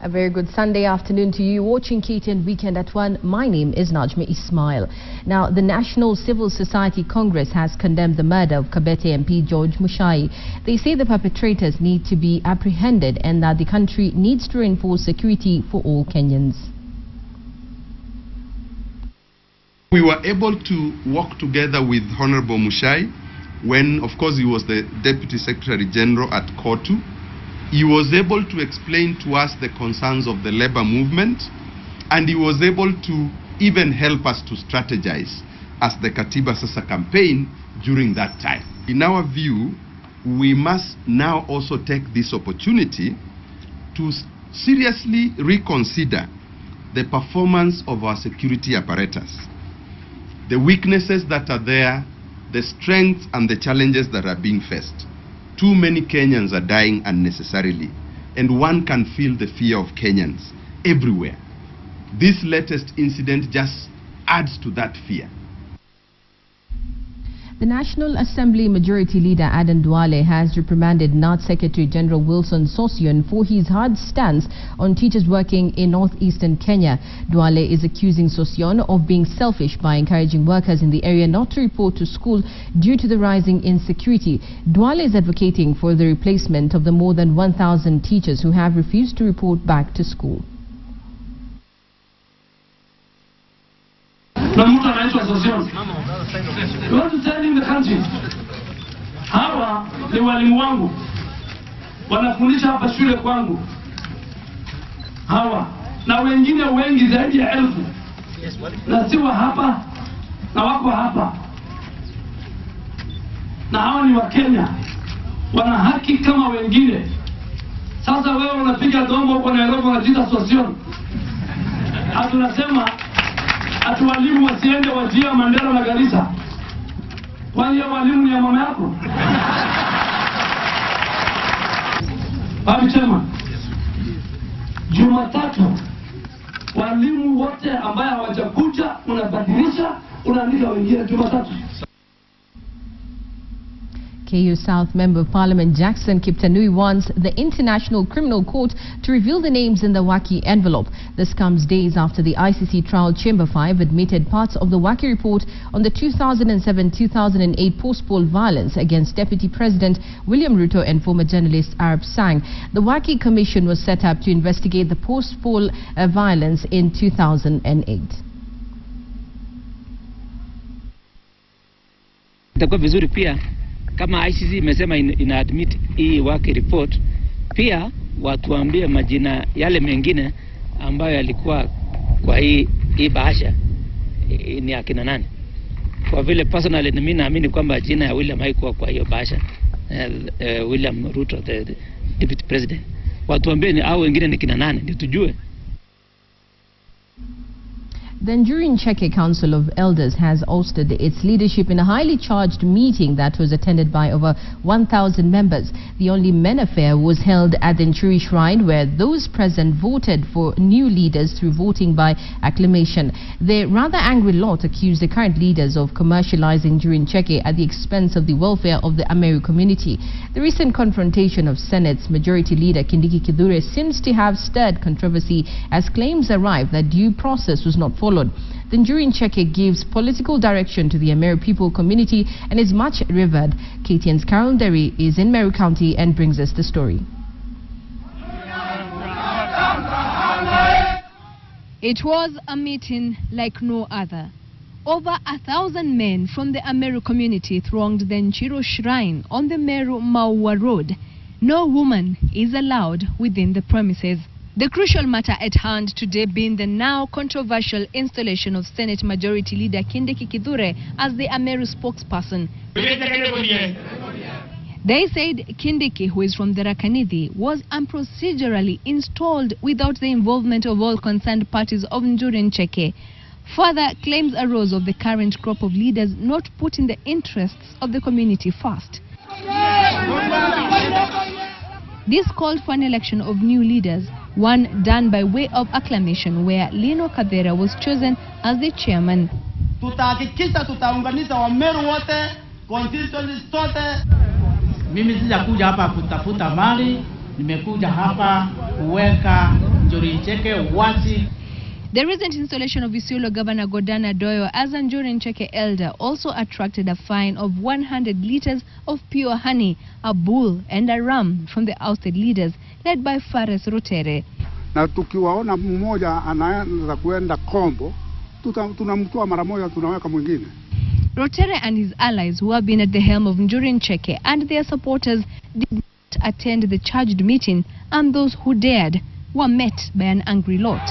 A very good Sunday afternoon to you. Watching KTN Weekend at 1. My name is Najma Ismail. Now, the National Civil Society Congress has condemned the murder of Kabete MP George Muchai. They say the perpetrators need to be apprehended and that the country needs to reinforce security for all Kenyans. We were able to work together with Honorable Muchai when, of course, he was the Deputy Secretary General at Kotu. He was able to explain to us the concerns of the labor movement, and he was able to even help us to strategize as the Katiba Sasa campaign during that time. In our view, we must now also take this opportunity to seriously reconsider the performance of our security apparatus, the weaknesses that are there, the strengths and the challenges that are being faced. Too many Kenyans are dying unnecessarily, and one can feel the fear of Kenyans everywhere. This latest incident just adds to that fear. The National Assembly Majority Leader Aden Duale has reprimanded NARD Secretary General Wilson Sossion for his hard stance on teachers working in northeastern Kenya. Duale is accusing Sossion of being selfish by encouraging workers in the area not to report to school due to the rising insecurity. Duale is advocating for the replacement of the more than 1,000 teachers who have refused to report back to school. We want to tell in the country, hawa ni walimu wangu, wanafundisha hapa shule kwangu, hawa na wengine wengi zaidi ya 1000 na siwa hapa na wako hapa, na hawa ni wa Kenya, wana haki kama wengine. Sasa wewe unapiga dombo kwa Nairobi unajiita Sossion, tunasema ati walimu wasiende Wajia, Mandera na Garissa. Kwa hiyo walimu ni ya mama yako? Babi Chema, Jumatatu walimu wote ambaye hawajakuja unabadilisha, unaandika wengine Jumatatu. KU South Member of Parliament Jackson Kiptanui wants the International Criminal Court to reveal the names in the Waki envelope. This comes days after the ICC Trial Chamber 5 admitted parts of the Waki report on the 2007-2008 post-poll violence against Deputy President William Ruto and former journalist Arab Sang. The Waki Commission was set up to investigate the post-poll violence in 2008. Itakuwa vizuri pia kama ICC imesema ina admit hii Waki report, pia watuambie majina yale mengine ambayo yalikuwa kwa hii bahasha ni akina nani. Kwa vile personally mimi naamini kwamba jina ya William haikuwa kwa hiyo bahasha, William Ruto the deputy president. Watuambie ni au wengine ni kina nani ndio tujue. The Njuri Council of Elders has ousted its leadership in a highly charged meeting that was attended by over 1,000 members. The only men affair was held at the Njuri Shrine, where those present voted for new leaders through voting by acclamation. The rather angry lot accused the current leaders of commercializing Njuri at the expense of the welfare of the Ameru community. The recent confrontation of Senate's Majority Leader Kindiki Kithure seems to have stirred controversy as claims arrived that due process was not followed. The Njuri gives political direction to the Ameru people community and is much revered. KTN's Carol Derry is in Meru County and brings us the story. It was a meeting like no other. Over 1,000 men from the Ameru community thronged the Njiro Shrine on the Meru Maua Road. No woman is allowed within the premises. The crucial matter at hand today being the now controversial installation of Senate Majority Leader Kindiki Kithure as the Ameru spokesperson. They said Kindiki, who is from the Rakanidi, was unprocedurally installed without the involvement of all concerned parties of Njuri. Further, claims arose of the current crop of leaders not putting the interests of the community first. This called for an election of new leaders, one done by way of acclamation, where Lino Kabera was chosen as the chairman. Tutahakikisha tutaunganisha Wameru wote, constituencies zote. Mimi sijakuja hapa kutafuta mali, nimekuja hapa kuweka Njuri Ncheke wasi. The recent installation of Isiolo Governor Godana Doyo as a Njuri Ncheke elder also attracted a fine of 100 liters of pure honey, a bull and a ram from the ousted leaders led by Fares Rotere. Na tukiwaona mmoja anaanza kuenda kombo, tunamtoa mara moja tunaweka mwingine. Rotere and his allies, who have been at the helm of Njuri Ncheke, and their supporters did not attend the charged meeting, and those who dared were met by an angry lot.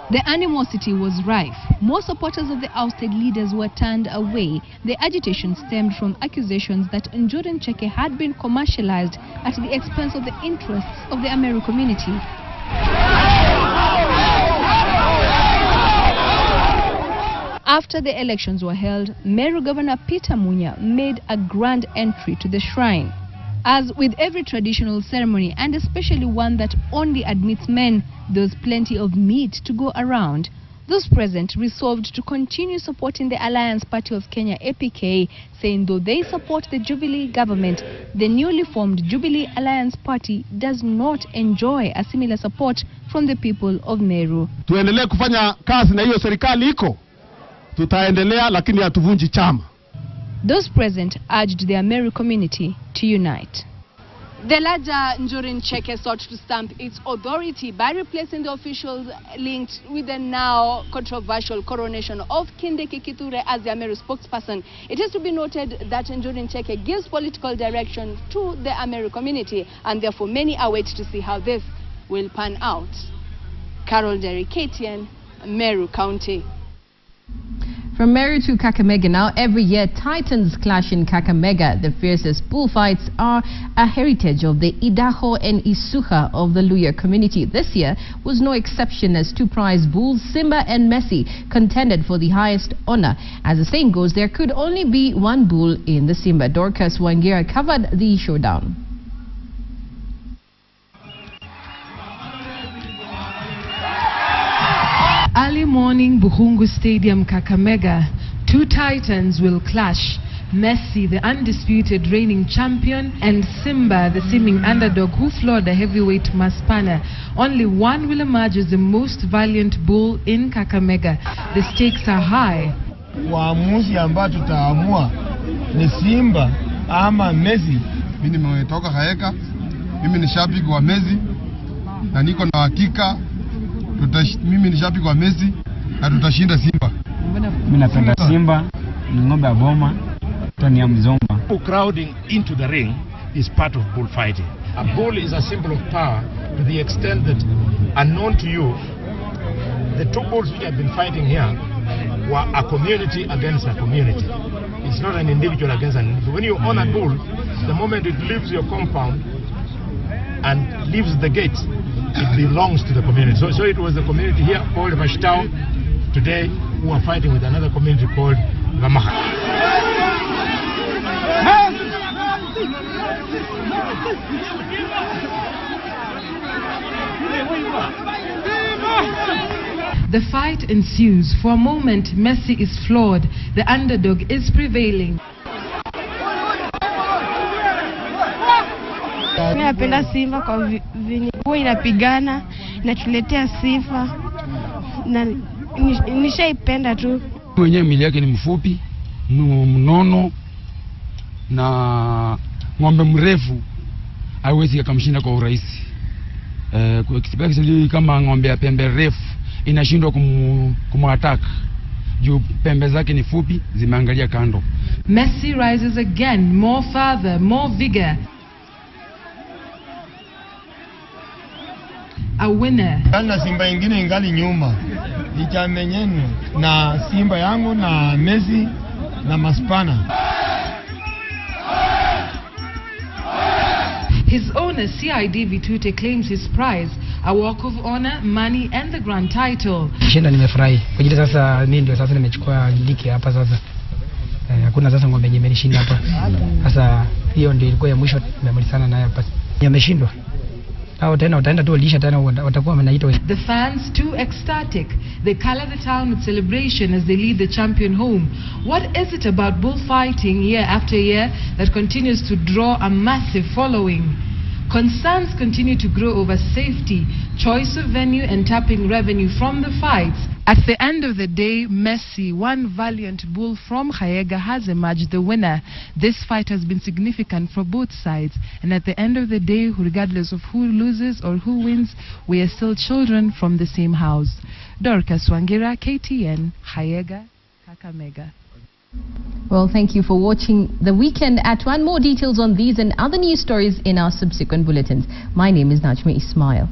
The animosity was rife. More supporters of the ousted leaders were turned away. The agitation stemmed from accusations that Njuri Ncheke had been commercialized at the expense of the interests of the Ameru community. After the elections were held, Meru Governor Peter Munya made a grand entry to the shrine. As with every traditional ceremony, and especially one that only admits men, there was plenty of meat to go around. Those present resolved to continue supporting the Alliance Party of Kenya, APK, saying though they support the Jubilee government, the newly formed Jubilee Alliance Party does not enjoy a similar support from the people of Meru. Tuendelee kufanya kazi na hiyo serikali iko. Tutaendelea lakini hatuvunji chama. Those present urged the Ameru community to unite. The larger Njuri Ncheke sought to stamp its authority by replacing the officials linked with the now controversial coronation of Kindiki Kithure as the Ameru spokesperson. It is to be noted that Njuri Ncheke gives political direction to the Ameru community, and therefore many await to see how this will pan out. Carol Derry, KTN, Meru County. From Meru to Kakamega now, every year titans clash in Kakamega. The fiercest bullfights are a heritage of the Idaho and Isuha of the Luya community. This year was no exception as two prize bulls, Simba and Messi, contended for the highest honor. As the saying goes, there could only be one bull in the Simba. Dorcas Wangira covered the showdown. Early morning, Buhungu Stadium, Kakamega. Two titans will clash. Messi, the undisputed reigning champion, and Simba, the seeming underdog who floored the heavyweight Maspana. Only one will emerge as the most valiant bull in Kakamega. The stakes are high. Waamuzi ambao tutaamua ni Simba ama Messi. Mimi nimetoka Haeka. Mimi ni shabiki wa Messi na niko na hakika mimi ni shabiki wa Messi na tutashinda Simba. Mimi napenda Simba, ni ng'ombe ya boma, tani ya mzomba. Crowding into the ring is part of bullfighting. A bull is a symbol of power to the extent that, unknown to you, the two bulls which have been fighting here were a community against a community. It's not an individual against an individual. When you own a bull, the moment it leaves your compound and leaves the gate, it belongs to the community. So it was the community here called Vashtao today who are fighting with another community called Vamaha. The fight ensues. For a moment, Messi is floored. The underdog is prevailing. Mimi napenda Simba kwa venye huwa inapigana, inatuletea sifa na nishaipenda tu. Mwenyewe mili yake ni mfupi, mnono na ng'ombe mrefu, haiwezi akamshinda kwa urahisi. Kwa kisibaki kama ng'ombe ya pembe refu inashindwa kumattack juu pembe zake ni fupi, zimeangalia kando. Messi rises again, more father, more vigor. A winner. Kana Simba ingine ingali nyuma. Ijamenyenu na Simba yangu na Messi na Maspana. His owner CID Vitute claims his prize, a walk of honor, money and the grand title. Shinda nimefurahi. Kwa ajili sasa mimi ndio sasa nimechukua ligi hapa sasa. Hakuna sasa ng'ombe yenye imenishinda hapa. Sasa hiyo ndio ilikuwa ya mwisho nimemalizana naye hapa. Nimeshindwa. Hao tena wataenda tu walisha tena watakuwa wanaitwa. The fans too ecstatic. They color the town with celebration as they lead the champion home. What is it about bullfighting year after year that continues to draw a massive following? Concerns continue to grow over safety, choice of venue and tapping revenue from the fights. At the end of the day, Messi, one valiant bull from Kakamega, has emerged the winner. This fight has been significant for both sides, and at the end of the day, regardless of who loses or who wins, we are still children from the same house. Dorcas Wangira, KTN, Kakamega, Kakamega. Well, thank you for watching The Weekend at 1. More details on these and other news stories in our subsequent bulletins. My name is Najma Ismail.